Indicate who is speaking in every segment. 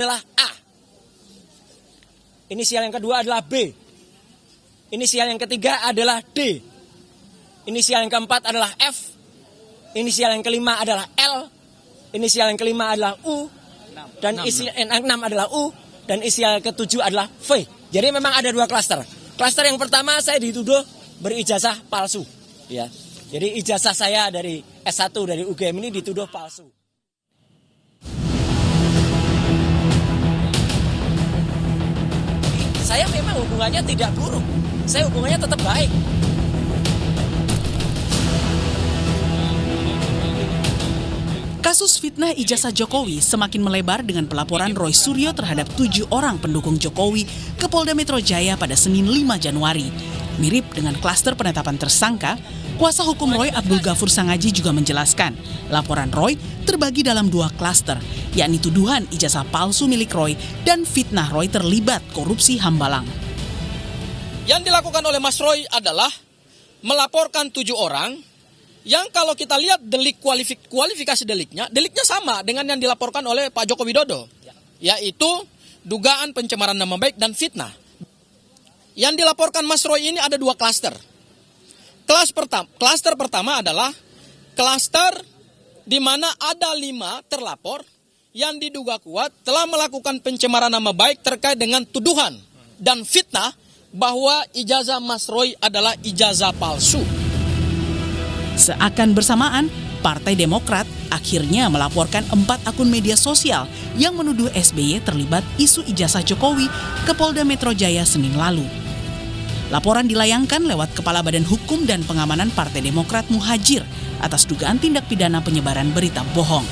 Speaker 1: adalah A. Inisial yang kedua adalah B. Inisial yang ketiga adalah D. Inisial yang keempat adalah F. Inisial yang kelima adalah L. Inisial yang kelima adalah U. Dan inisial yang keenam adalah U. Dan inisial yang ketujuh adalah V. Jadi memang ada dua klaster. Klaster yang pertama saya dituduh berijazah palsu. Ya. Jadi ijazah saya dari S1 dari UGM ini dituduh palsu. Saya memang hubungannya tidak buruk. Saya hubungannya tetap baik.
Speaker 2: Kasus fitnah ijazah Jokowi semakin melebar dengan pelaporan Roy Suryo terhadap 7 orang pendukung Jokowi ke Polda Metro Jaya pada Senin 5 Januari. Mirip dengan klaster penetapan tersangka, kuasa hukum Roy Abdul Ghafur Sangaji juga menjelaskan laporan Roy terbagi dalam 2 klaster, yakni tuduhan ijazah palsu milik Roy dan fitnah Roy terlibat korupsi Hambalang.
Speaker 3: Yang dilakukan oleh Mas Roy adalah melaporkan 7 orang yang kalau kita lihat delik kualifikasi deliknya sama dengan yang dilaporkan oleh Pak Joko Widodo, yaitu dugaan pencemaran nama baik dan fitnah. Yang dilaporkan Mas Roy ini ada 2 klaster. Klaster pertama adalah klaster di mana ada 5 terlapor yang diduga kuat telah melakukan pencemaran nama baik terkait dengan tuduhan dan fitnah bahwa ijazah Mas Roy adalah ijazah palsu.
Speaker 2: Seakan bersamaan, Partai Demokrat akhirnya melaporkan 4 akun media sosial yang menuduh SBY terlibat isu ijazah Jokowi ke Polda Metro Jaya Senin lalu. Laporan dilayangkan lewat Kepala Badan Hukum dan Pengamanan Partai Demokrat Muhajir atas dugaan tindak pidana penyebaran berita bohong.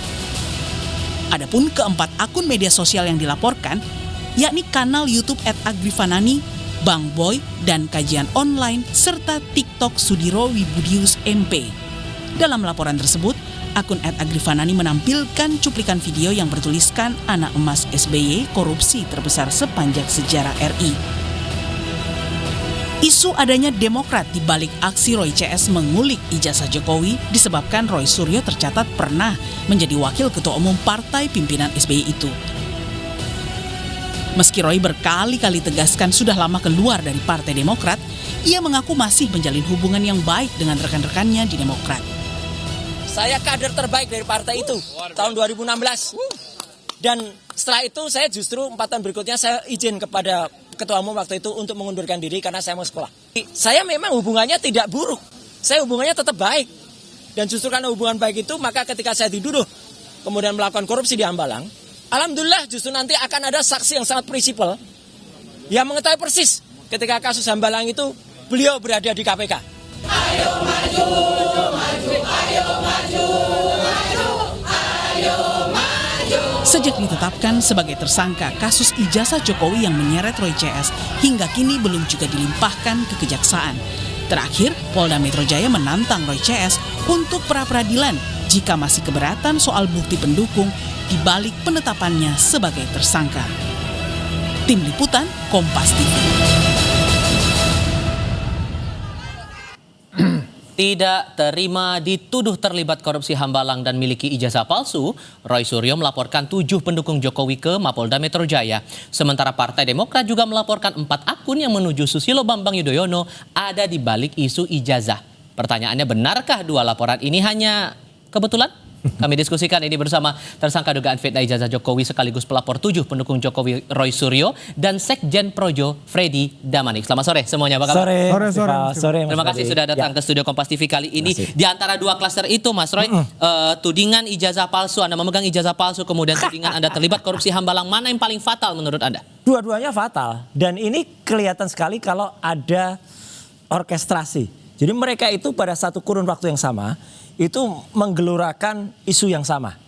Speaker 2: Adapun keempat akun media sosial yang dilaporkan, yakni kanal YouTube @agrifanani, Bang Boy, dan kajian online, serta TikTok Sudiro Wibudius MP. Dalam laporan tersebut, akun @agrifanani menampilkan cuplikan video yang bertuliskan anak emas SBY korupsi terbesar sepanjang sejarah RI. Isu adanya Demokrat di balik aksi Roy CS mengulik ijazah Jokowi disebabkan Roy Suryo tercatat pernah menjadi wakil ketua umum partai pimpinan SBY itu. Meski Roy berkali-kali tegaskan sudah lama keluar dari Partai Demokrat, ia mengaku masih menjalin hubungan yang baik dengan rekan-rekannya di Demokrat.
Speaker 1: Saya kader terbaik dari partai itu tahun 2016. Dan setelah itu saya justru 4 tahun berikutnya saya izin kepada ketua umum waktu itu untuk mengundurkan diri karena saya mau sekolah. Saya memang hubungannya tidak buruk. Saya hubungannya tetap baik. Dan justru karena hubungan baik itu, maka ketika saya dituduh kemudian melakukan korupsi di Hambalang, alhamdulillah justru nanti akan ada saksi yang sangat prinsipal yang mengetahui persis ketika kasus Hambalang itu beliau berada di KPK.
Speaker 4: Ayo maju, maju, ayo maju, maju, ayo maju.
Speaker 2: Sejak ditetapkan sebagai tersangka kasus ijazah Jokowi yang menyeret Roy CS, hingga kini belum juga dilimpahkan ke kejaksaan. Terakhir, Polda Metro Jaya menantang Roy CS untuk pra-peradilan jika masih keberatan soal bukti pendukung di balik penetapannya sebagai tersangka. Tim Liputan, Kompas TV.
Speaker 5: Tidak terima dituduh terlibat korupsi Hambalang dan miliki ijazah palsu, Roy Suryo melaporkan 7 pendukung Jokowi ke Mapolda Metro Jaya. Sementara Partai Demokrat juga melaporkan 4 akun yang menuju Susilo Bambang Yudhoyono ada di balik isu ijazah. Pertanyaannya, benarkah 2 laporan ini hanya kebetulan? Kami diskusikan ini bersama tersangka dugaan fitnah ijazah Jokowi sekaligus pelapor 7 pendukung Jokowi Roy Suryo dan Sekjen Projo Freddy Damanik. Selamat sore semuanya, apa kabar?
Speaker 1: Sore.
Speaker 5: Terima kasih sudah datang ke studio Kompas TV kali ini. Di antara 2 klaster itu, Mas Roy, tudingan ijazah palsu, Anda memegang ijazah palsu, kemudian tudingan Anda terlibat korupsi Hambalang, mana yang paling fatal menurut Anda?
Speaker 1: Dua-duanya fatal. Dan ini kelihatan sekali kalau ada orkestrasi. Jadi mereka itu pada satu kurun waktu yang sama itu menggelurakan isu yang sama.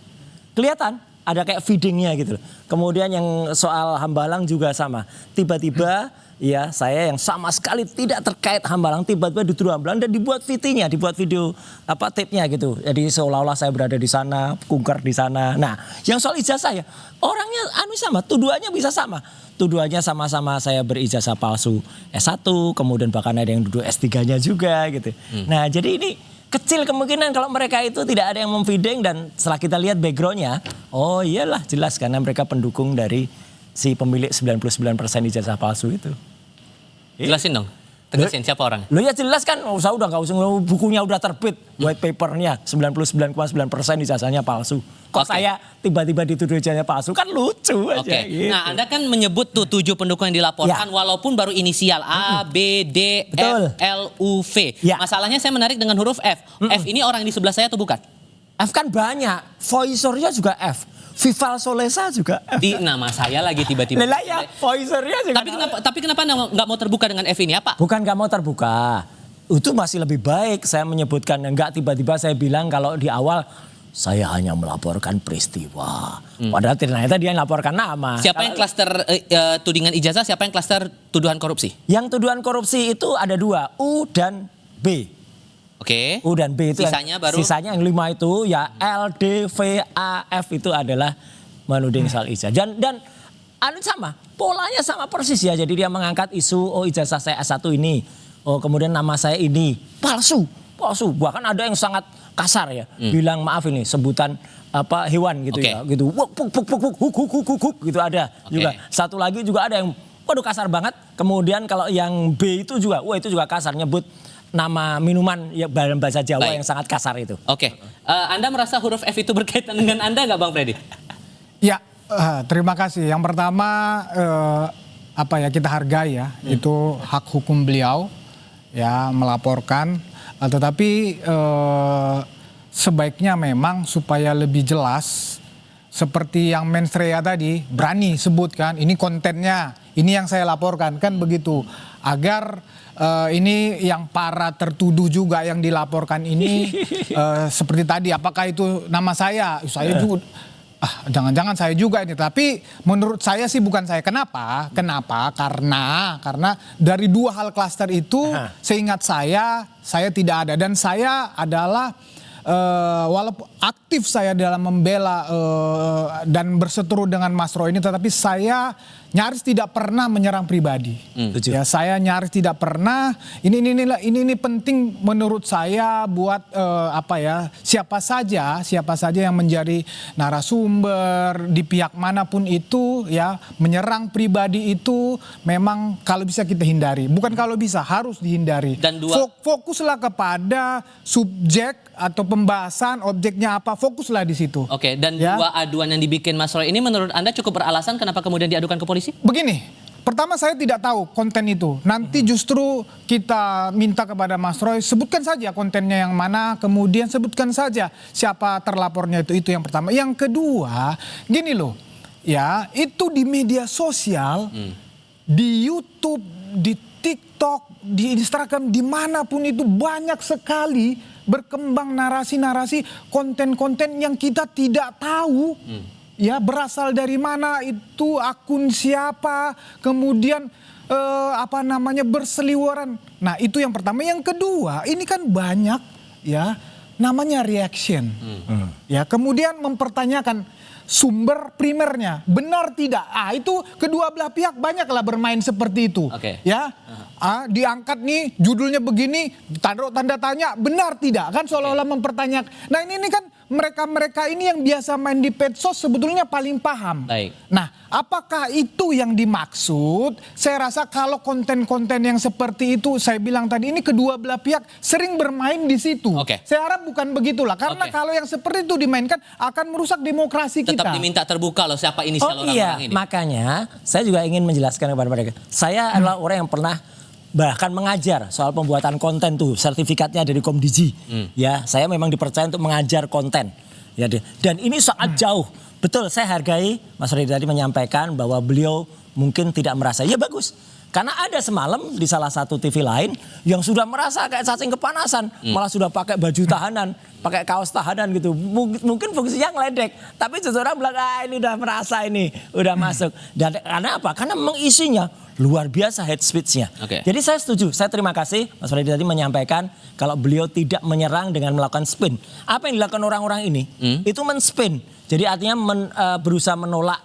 Speaker 1: Kelihatan ada kayak feedingnya gitu loh. Kemudian yang soal Hambalang juga sama. Tiba-tiba ya saya yang sama sekali tidak terkait Hambalang tiba-tiba dituduh Hambalang dan dibuat VT-nya, dibuat video tape-nya gitu. Jadi seolah-olah saya berada di sana, kungkar di sana. Nah, yang soal ijazah ya orangnya sama, tuduhannya bisa sama. Tuduhannya sama-sama saya berijazah palsu S1, kemudian bahkan ada yang duduk S3-nya juga gitu. Nah, jadi ini kecil kemungkinan kalau mereka itu tidak ada yang memfeeding, dan setelah kita lihat backgroundnya, oh iyalah jelas karena mereka pendukung dari si pemilik 99% ijazah palsu itu.
Speaker 5: Jelasin dong. Tegasin siapa orang?
Speaker 1: Lo ya jelas kan, saya udah nggak usah, bukunya udah terbit, white papernya 99,9% ijazahnya palsu. Kok saya tiba-tiba dituduh ijazahnya palsu, kan lucu aja.
Speaker 5: Oke.
Speaker 1: Gitu.
Speaker 5: Nah, Anda kan menyebut tuh 7 pendukung yang dilaporkan walaupun baru inisial A, B, D,
Speaker 1: Betul.
Speaker 5: F, L, U, V.
Speaker 1: Ya.
Speaker 5: Masalahnya saya menarik dengan huruf F. F ini orang di sebelah saya atau bukan?
Speaker 1: F kan banyak, voicernya juga F, Vival Solesa juga F.
Speaker 5: Di nama saya lagi tiba-tiba.
Speaker 1: Lelah ya, voicernya juga.
Speaker 5: Tapi kenapa nggak mau terbuka dengan F ini apa?
Speaker 1: Bukan nggak mau terbuka, itu masih lebih baik saya menyebutkan, enggak tiba-tiba saya bilang kalau di awal saya hanya melaporkan peristiwa. Padahal ternyata dia yang laporkan nama.
Speaker 5: Siapa yang klaster tudingan ijazah, siapa yang klaster tuduhan korupsi?
Speaker 1: Yang tuduhan korupsi itu ada 2, U dan B.
Speaker 5: Oke.
Speaker 1: U dan B itu
Speaker 5: Sisanya baru?
Speaker 1: Sisanya yang 5 itu ya L, D, V, A, F itu adalah menuding soal ijazah. Dan sama, polanya sama persis ya. Jadi dia mengangkat isu, oh ijazah saya S1 ini, oh kemudian nama saya ini, palsu. Bahkan ada yang sangat kasar ya, bilang maaf ini sebutan apa hewan gitu ya, gitu. Huk gitu ada juga. Satu lagi juga ada yang waduh kasar banget. Kemudian kalau yang B itu juga, wah itu juga kasar, nyebut nama minuman ya dalam bahasa Jawa yang sangat kasar itu.
Speaker 5: Oke. Anda merasa huruf F itu berkaitan dengan Anda nggak Bang Freddy?
Speaker 6: Ya, terima kasih. Yang pertama kita hargai ya, itu hak hukum beliau ya melaporkan. Tetapi sebaiknya memang supaya lebih jelas, seperti yang Mensreya tadi berani sebutkan ini kontennya, ini yang saya laporkan kan begitu, agar ini yang para tertuduh juga yang dilaporkan ini seperti tadi, apakah itu nama saya juga. Jangan-jangan saya juga ini, tapi menurut saya sih bukan saya. Kenapa? Karena dari 2 hal klaster itu, seingat saya tidak ada, dan saya adalah walaupun aktif saya dalam membela dan berseteru dengan Mas Roy ini, tetapi saya nyaris tidak pernah menyerang pribadi. Ya, saya nyaris tidak pernah. Ini penting menurut saya buat siapa saja yang menjadi narasumber di pihak manapun itu ya, menyerang pribadi itu memang kalau bisa kita hindari. Bukan kalau bisa, harus dihindari.
Speaker 5: Dan
Speaker 6: fokuslah kepada subjek atau pembahasan objeknya apa, fokuslah di situ.
Speaker 5: Oke, dan
Speaker 6: ya.
Speaker 5: 2 aduan yang dibikin Mas Roy ini menurut Anda cukup beralasan kenapa kemudian diadukan ke polisi?
Speaker 6: Begini, pertama saya tidak tahu konten itu. Nanti justru kita minta kepada Mas Roy, sebutkan saja kontennya yang mana, kemudian sebutkan saja siapa terlapornya itu yang pertama. Yang kedua, gini loh, ya itu di media sosial, di YouTube, di TikTok, di Instagram, dimanapun itu banyak sekali berkembang narasi-narasi, konten-konten yang kita tidak tahu. Ya, berasal dari mana, itu akun siapa, kemudian berseliweran. Nah, itu yang pertama. Yang kedua, ini kan banyak ya namanya reaction. Ya, kemudian mempertanyakan sumber primernya, benar tidak? Itu kedua belah pihak banyaklah bermain seperti itu. Ya, diangkat nih judulnya begini, taruh tanda tanya, benar tidak? Kan seolah-olah mempertanyakan. Nah ini kan mereka ini yang biasa main di medsos sebetulnya paling paham. Nah, apakah itu yang dimaksud? Saya rasa kalau konten-konten yang seperti itu, saya bilang tadi, ini kedua belah pihak sering bermain di situ. Saya harap bukan begitulah, karena kalau yang seperti itu dimainkan akan merusak demokrasi kita.
Speaker 5: Tetap diminta terbuka loh siapa inisial orang-orang ini.
Speaker 1: Makanya saya juga ingin menjelaskan kepada mereka. Saya adalah orang yang pernah bahkan mengajar soal pembuatan konten tuh, sertifikatnya dari Komdiji. Ya, saya memang dipercaya untuk mengajar konten. Ya, dan ini sangat jauh. Betul, saya hargai Mas Freddy tadi menyampaikan bahwa beliau mungkin tidak merasa. Ya bagus. Karena ada semalam di salah satu TV lain yang sudah merasa kayak cacing kepanasan, malah sudah pakai baju tahanan, pakai kaos tahanan gitu. Mungkin fungsinya ngeledek, tapi justru orang bilang ini udah merasa ini, udah masuk. Dan karena apa? Karena memang isinya luar biasa hate speech-nya. Jadi saya setuju, saya terima kasih Mas Freddy tadi menyampaikan kalau beliau tidak menyerang dengan melakukan spin. Apa yang dilakukan orang-orang ini? Itu men-spin. Jadi artinya berusaha menolak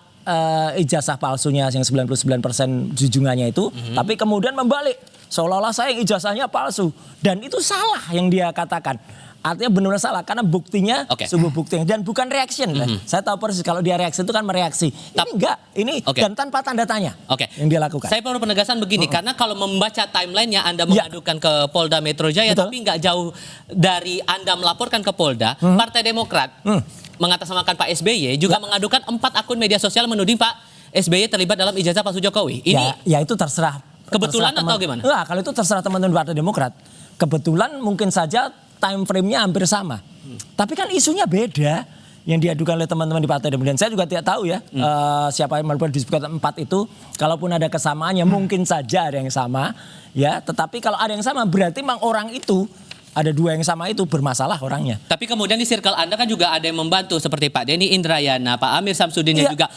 Speaker 1: ijazah palsunya yang 99% junjungannya itu, tapi kemudian membalik seolah-olah saya yang ijazahnya palsu, dan itu salah yang dia katakan. Artinya benar-benar salah karena buktinya
Speaker 5: Oke.
Speaker 1: sebuah bukti dan bukan reaction. Saya tahu persis kalau dia reaksi itu kan mereaksi. Ini enggak, ini
Speaker 5: Oke.
Speaker 1: dan tanpa tanda tanya
Speaker 5: Oke.
Speaker 1: yang dia lakukan.
Speaker 5: Saya perlu penegasan begini, karena kalau membaca timelinenya Anda
Speaker 1: Ya.
Speaker 5: mengadukan ke Polda Metro Jaya,
Speaker 1: Betul.
Speaker 5: tapi nggak jauh dari Anda melaporkan ke Polda, Partai Demokrat mengatasnamakan Pak SBY juga mengadukan 4 akun media sosial menuding Pak SBY terlibat dalam ijazah palsu Jokowi. Ini
Speaker 1: ya itu terserah.
Speaker 5: kebetulan
Speaker 1: terserah
Speaker 5: atau gimana?
Speaker 1: Enggak, kalau itu terserah teman-teman Partai Demokrat. Kebetulan mungkin saja time frame-nya hampir sama. Tapi kan isunya beda yang diadukan oleh teman-teman di Partai Demokrat. Dan saya juga tidak tahu ya siapa yang melakukan disebutkan 4 itu. Kalaupun ada kesamaannya mungkin saja ada yang sama. Ya, tetapi kalau ada yang sama berarti memang orang itu ada 2 yang sama itu bermasalah orangnya.
Speaker 5: Tapi kemudian di circle Anda kan juga ada yang membantu seperti Pak Denny Indrayana, Pak Amir Samsudin yang
Speaker 1: Iya.
Speaker 5: juga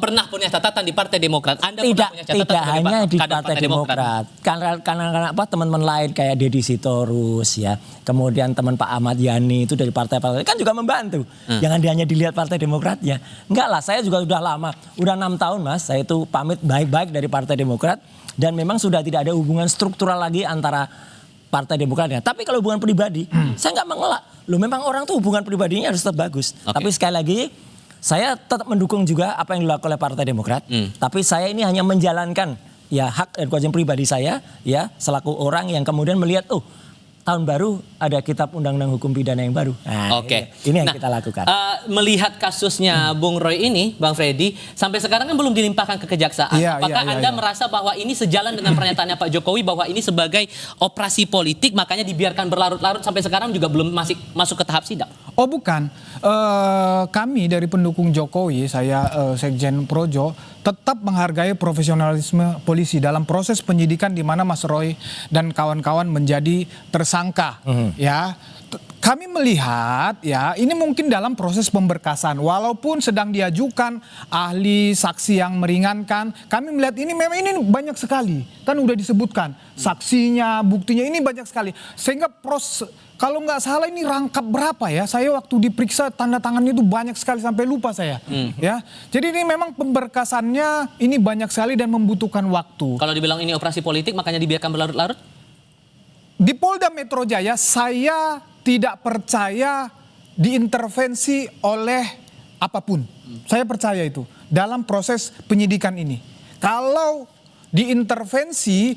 Speaker 5: pernah punya catatan di Partai Demokrat. Anda pernah punya catatan
Speaker 1: Tidak
Speaker 5: sebagai
Speaker 1: hanya di
Speaker 5: kader
Speaker 1: Partai Demokrat. Karena apa teman-teman lain kayak Deddy Sitorus ya, kemudian teman Pak Ahmad Yani itu dari partai-partai kan juga membantu. Jangan hanya dilihat Partai Demokratnya. Enggak lah, saya juga sudah lama, udah 6 tahun Mas, saya itu pamit baik-baik dari Partai Demokrat dan memang sudah tidak ada hubungan struktural lagi antara Partai Demokratnya. Tapi kalau hubungan pribadi, saya nggak mengelak. Loh memang orang tuh hubungan pribadinya harus tetap bagus.
Speaker 5: Oke.
Speaker 1: Tapi sekali lagi, saya tetap mendukung juga apa yang dilakukan oleh Partai Demokrat. Tapi saya ini hanya menjalankan ya hak dan kewajiban pribadi saya ya selaku orang yang kemudian melihat tahun baru ada kitab undang-undang hukum pidana yang baru. Nah,
Speaker 5: Oke.
Speaker 1: ini yang kita lakukan.
Speaker 5: Melihat kasusnya Bung Roy ini, Bang Freddy, sampai sekarang kan belum dilimpahkan ke kejaksaan.
Speaker 6: Iya,
Speaker 5: Apakah
Speaker 6: iya,
Speaker 5: Anda
Speaker 6: iya.
Speaker 5: merasa bahwa ini sejalan dengan pernyataannya Pak Jokowi bahwa ini sebagai operasi politik, makanya dibiarkan berlarut-larut sampai sekarang juga belum masuk ke tahap sidang?
Speaker 6: Oh bukan, kami dari pendukung Jokowi, saya Sekjen Projo, tetap menghargai profesionalisme polisi dalam proses penyidikan di mana Mas Roy dan kawan-kawan menjadi tersangka. Ya, kami melihat ya ini mungkin dalam proses pemberkasan, walaupun sedang diajukan ahli saksi yang meringankan, kami melihat ini memang ini banyak sekali, kan udah disebutkan saksinya, buktinya ini banyak sekali, sehingga proses kalau nggak salah ini rangkap berapa ya? Saya waktu diperiksa tanda tangannya itu banyak sekali sampai lupa saya. Ya, jadi ini memang pemberkasannya ini banyak sekali dan membutuhkan waktu.
Speaker 5: Kalau dibilang ini operasi politik, makanya dibiarkan berlarut-larut?
Speaker 6: Di Polda Metro Jaya saya tidak percaya diintervensi oleh apapun. Saya percaya itu dalam proses penyidikan ini. Kalau diintervensi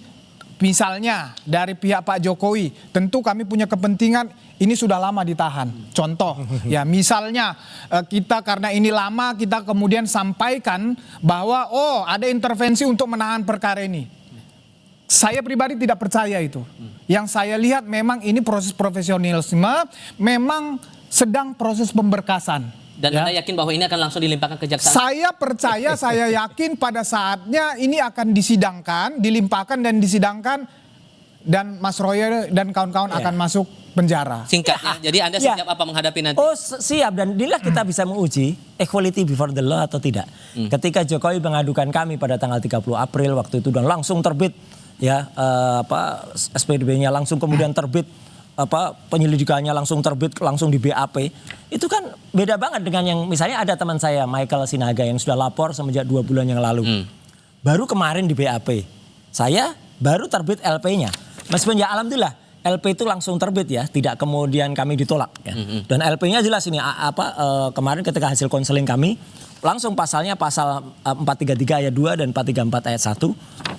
Speaker 6: misalnya dari pihak Pak Jokowi, tentu kami punya kepentingan ini sudah lama ditahan. Contoh, ya misalnya kita karena ini lama kita kemudian sampaikan bahwa ada intervensi untuk menahan perkara ini. Saya pribadi tidak percaya itu. Yang saya lihat memang ini proses profesionalisme, memang sedang proses pemberkasan.
Speaker 5: Dan
Speaker 6: ya.
Speaker 5: Anda yakin bahwa ini akan langsung dilimpahkan ke kejaksaan?
Speaker 6: Saya percaya, saya yakin pada saatnya ini akan disidangkan, dilimpahkan dan disidangkan, dan Mas Roy dan kawan-kawan akan masuk penjara.
Speaker 5: Singkatnya, jadi Anda
Speaker 1: Ya.
Speaker 5: siap apa menghadapi nanti?
Speaker 1: Siap dan inilah kita bisa menguji equality before the law atau tidak. Ketika Jokowi mengadukan kami pada tanggal 30 April waktu itu dan langsung terbit ya SPDB-nya langsung kemudian terbit penyelidikannya langsung terbit langsung di BAP. Itu kan beda banget dengan yang misalnya ada teman saya Michael Sinaga yang sudah lapor semenjak 2 bulan yang lalu. Baru kemarin di BAP. Saya baru terbit LP-nya. Meskipun ya alhamdulillah LP itu langsung terbit ya, tidak kemudian kami ditolak ya. Dan LP-nya jelas ini kemarin ketika hasil konseling kami langsung pasalnya pasal 433 ayat 2 dan 434 ayat 1.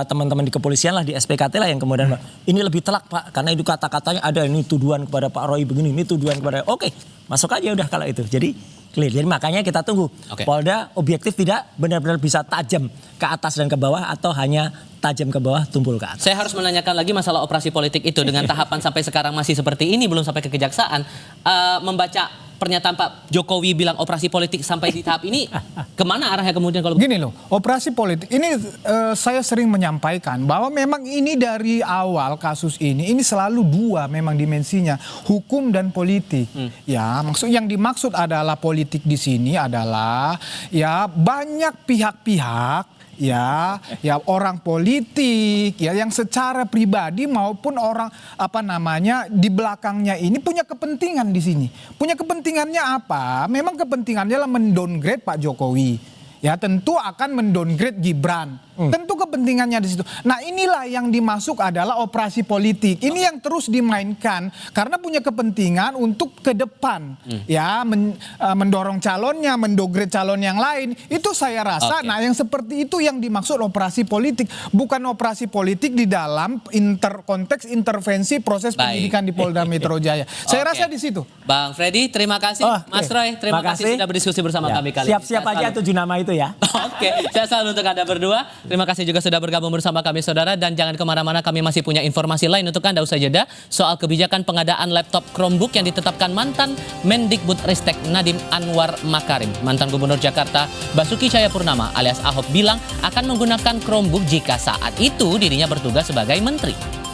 Speaker 1: Teman-teman di kepolisian lah di SPKT lah yang kemudian ini lebih telak Pak karena itu kata-katanya ada ini tuduhan kepada Pak Roy begini, ini tuduhan kepada oke, masuk aja udah kalau itu. Jadi clear. Jadi makanya kita tunggu Polda objektif tidak benar-benar bisa tajam ke atas dan ke bawah atau hanya tajam ke bawah tumpul ke atas.
Speaker 5: Saya harus menanyakan lagi masalah operasi politik itu dengan tahapan sampai sekarang masih seperti ini belum sampai ke kejaksaan. Membaca pernyataan Pak Jokowi bilang operasi politik sampai di tahap ini kemana arahnya kemudian kalau
Speaker 6: Gini loh, operasi politik ini saya sering menyampaikan bahwa memang ini dari awal kasus ini selalu dua memang dimensinya, hukum dan politik. Ya, maksud yang dimaksud adalah politik di sini adalah ya banyak pihak-pihak ya orang politik ya yang secara pribadi maupun orang di belakangnya ini punya kepentingan di sini. Punya kepentingannya apa? Memang kepentingannya adalah mendowngrade Pak Jokowi. ya tentu akan mendowngrade Gibran. Tentu kepentingannya di situ. Nah, inilah yang dimasuk adalah operasi politik. Ini yang terus dimainkan karena punya kepentingan untuk ke depan, ya mendorong calonnya, mendowngrade calon yang lain. Itu saya rasa. Nah, yang seperti itu yang dimaksud operasi politik, bukan operasi politik di dalam konteks intervensi proses penyidikan di Polda Metro Jaya. Saya rasa di situ.
Speaker 5: Bang Freddy, terima kasih. Mas Roy, terima kasih sudah berdiskusi bersama kami kali ini.
Speaker 1: Siap-siap aja 7 nama itu ya.
Speaker 5: Oke, saya selalu untuk Anda berdua. Terima kasih juga sudah bergabung bersama kami, saudara. Dan jangan kemana-mana, kami masih punya informasi lain untuk Anda usai jeda soal kebijakan pengadaan laptop Chromebook yang ditetapkan mantan Mendikbudristek Nadiem Anwar Makarim. Mantan Gubernur Jakarta Basuki Cahayapurnama alias Ahok bilang akan menggunakan Chromebook jika saat itu dirinya bertugas sebagai menteri.